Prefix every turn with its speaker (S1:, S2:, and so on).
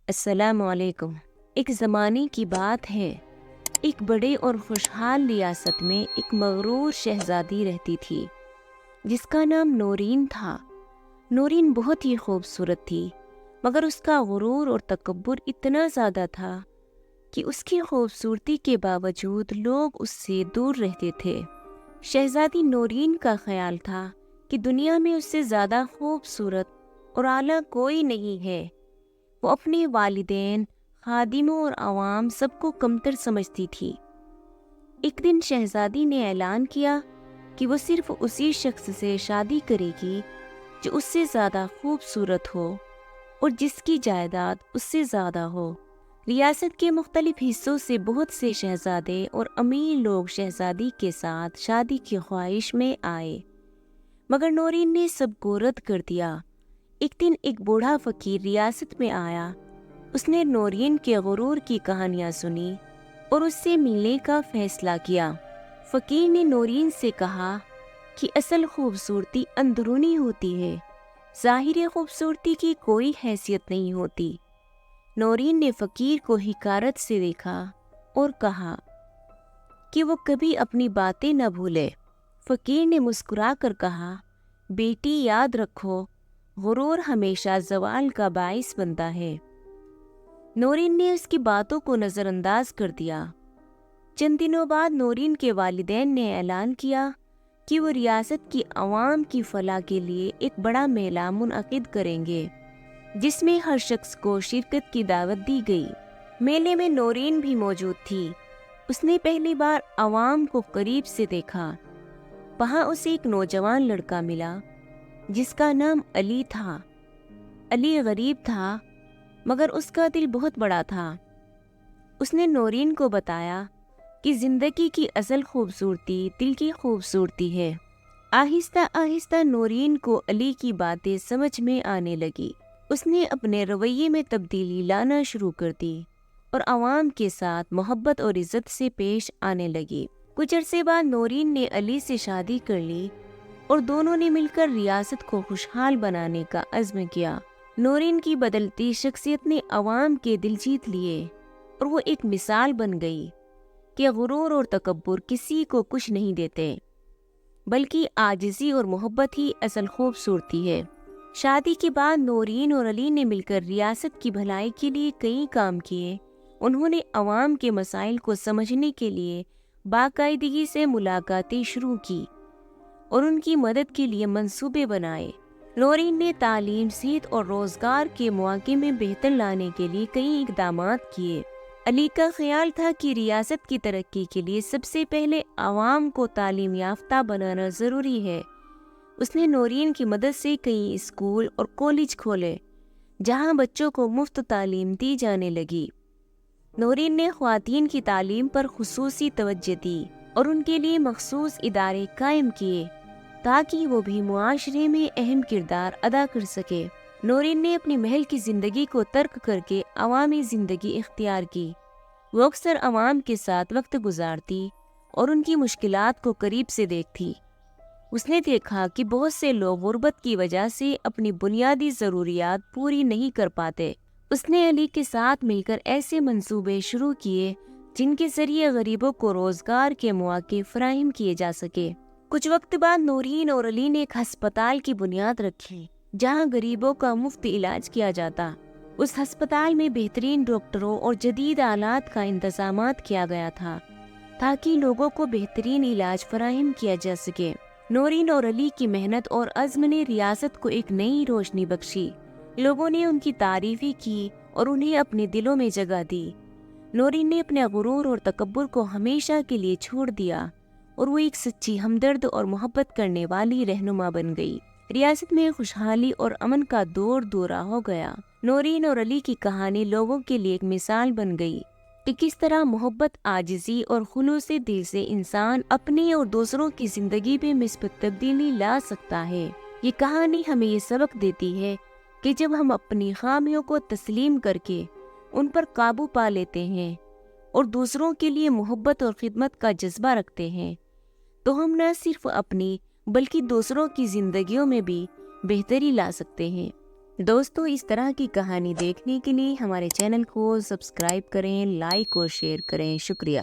S1: السلام علیکم۔ ایک زمانے کی بات ہے، ایک بڑے اور خوشحال ریاست میں ایک مغرور شہزادی رہتی تھی جس کا نام نورین تھا۔ نورین بہت ہی خوبصورت تھی، مگر اس کا غرور اور تکبر اتنا زیادہ تھا کہ اس کی خوبصورتی کے باوجود لوگ اس سے دور رہتے تھے۔ شہزادی نورین کا خیال تھا کہ دنیا میں اس سے زیادہ خوبصورت اور اعلیٰ کوئی نہیں ہے۔ وہ اپنے والدین، خادموں اور عوام سب کو کمتر سمجھتی تھی۔ ایک دن شہزادی نے اعلان کیا کہ وہ صرف اسی شخص سے شادی کرے گی جو اس سے زیادہ خوبصورت ہو اور جس کی جائیداد اس سے زیادہ ہو۔ ریاست کے مختلف حصوں سے بہت سے شہزادے اور امیر لوگ شہزادی کے ساتھ شادی کی خواہش میں آئے، مگر نورین نے سب کو رد کر دیا۔ ایک دن ایک بوڑھا فقیر ریاست میں آیا۔ اس نے نورین کے غرور کی کہانیاں سنی اور اس سے ملنے کا فیصلہ کیا۔ فقیر نے نورین سے کہا کہ اصل خوبصورتی اندرونی ہوتی ہے، ظاہری خوبصورتی کی کوئی حیثیت نہیں ہوتی۔ نورین نے فقیر کو حقارت سے دیکھا اور کہا کہ وہ کبھی اپنی باتیں نہ بھولے۔ فقیر نے مسکرا کر کہا، بیٹی یاد رکھو، غرور ہمیشہ زوال کا باعث بنتا ہے۔ نورین نے اس کی باتوں کو نظر انداز کر دیا۔ چند دنوں بعد نورین کے والدین نے اعلان کیا کہ وہ ریاست کی عوام کی فلاح کے لیے ایک بڑا میلہ منعقد کریں گے، جس میں ہر شخص کو شرکت کی دعوت دی گئی۔ میلے میں نورین بھی موجود تھی۔ اس نے پہلی بار عوام کو قریب سے دیکھا۔ وہاں اسے ایک نوجوان لڑکا ملا جس کا نام علی تھا۔ علی غریب تھا، مگر اس کا دل بہت بڑا تھا۔ اس نے نورین کو بتایا کہ زندگی کی اصل خوبصورتی دل کی خوبصورتی ہے۔ آہستہ آہستہ نورین کو علی کی باتیں سمجھ میں آنے لگی۔ اس نے اپنے رویے میں تبدیلی لانا شروع کر دی اور عوام کے ساتھ محبت اور عزت سے پیش آنے لگی۔ کچھ عرصے بعد نورین نے علی سے شادی کر لی اور دونوں نے مل کر ریاست کو خوشحال بنانے کا عزم کیا۔ نورین کی بدلتی شخصیت نے عوام کے دل جیت لیے اور وہ ایک مثال بن گئی کہ غرور اور تکبر کسی کو کچھ نہیں دیتے، بلکہ عاجزی اور محبت ہی اصل خوبصورتی ہے۔ شادی کے بعد نورین اور علی نے مل کر ریاست کی بھلائی کے لیے کئی کام کیے۔ انہوں نے عوام کے مسائل کو سمجھنے کے لیے باقاعدگی سے ملاقاتیں شروع کی اور ان کی مدد کے لیے منصوبے بنائے۔ نورین نے تعلیم، صحت اور روزگار کے مواقع میں بہتر لانے کے لیے کئی اقدامات کیے۔ علی کا خیال تھا کہ ریاست کی ترقی کے لیے سب سے پہلے عوام کو تعلیم یافتہ بنانا ضروری ہے۔ اس نے نورین کی مدد سے کئی اسکول اور کالج کھولے جہاں بچوں کو مفت تعلیم دی جانے لگی۔ نورین نے خواتین کی تعلیم پر خصوصی توجہ دی اور ان کے لیے مخصوص ادارے قائم کیے تاکہ وہ بھی معاشرے میں اہم کردار ادا کر سکے۔ نورین نے اپنی محل کی زندگی کو ترک کر کے عوامی زندگی اختیار کی۔ وہ اکثر عوام کے ساتھ وقت گزارتی اور ان کی مشکلات کو قریب سے دیکھتی۔ اس نے دیکھا کہ بہت سے لوگ غربت کی وجہ سے اپنی بنیادی ضروریات پوری نہیں کر پاتے۔ اس نے علی کے ساتھ مل کر ایسے منصوبے شروع کیے جن کے ذریعے غریبوں کو روزگار کے مواقع فراہم کیے جا سکے۔ کچھ وقت بعد نورین اور علی نے ایک ہسپتال کی بنیاد رکھی جہاں غریبوں کا مفت علاج کیا جاتا۔ اس ہسپتال میں بہترین ڈاکٹروں اور جدید آلات کا انتظامات کیا گیا تھا تاکہ لوگوں کو بہترین علاج فراہم کیا جا سکے۔ نورین اور علی کی محنت اور عزم نے ریاست کو ایک نئی روشنی بخشی۔ لوگوں نے ان کی تعریفیں کی اور انہیں اپنے دلوں میں جگہ دی۔ نورین نے اپنے غرور اور تکبر کو ہمیشہ کے لیے چھوڑ دیا اور وہ ایک سچی ہمدرد اور محبت کرنے والی رہنما بن گئی۔ ریاست میں خوشحالی اور امن کا دور دورہ ہو گیا۔ نورین اور علی کی کہانی لوگوں کے لیے ایک مثال بن گئی کہ کس طرح محبت، عاجزی اور خلوص دل سے انسان اپنی اور دوسروں کی زندگی میں مثبت تبدیلی لا سکتا ہے۔ یہ کہانی ہمیں یہ سبق دیتی ہے کہ جب ہم اپنی خامیوں کو تسلیم کر کے ان پر قابو پا لیتے ہیں اور دوسروں کے لیے محبت اور خدمت کا جذبہ رکھتے ہیں تو ہم نہ صرف اپنی بلکہ دوسروں کی زندگیوں میں بھی بہتری لا سکتے ہیں۔ دوستوں اس طرح کی کہانی دیکھنے کے لیے ہمارے چینل کو سبسکرائب کریں، لائک اور شیئر کریں۔ شکریہ۔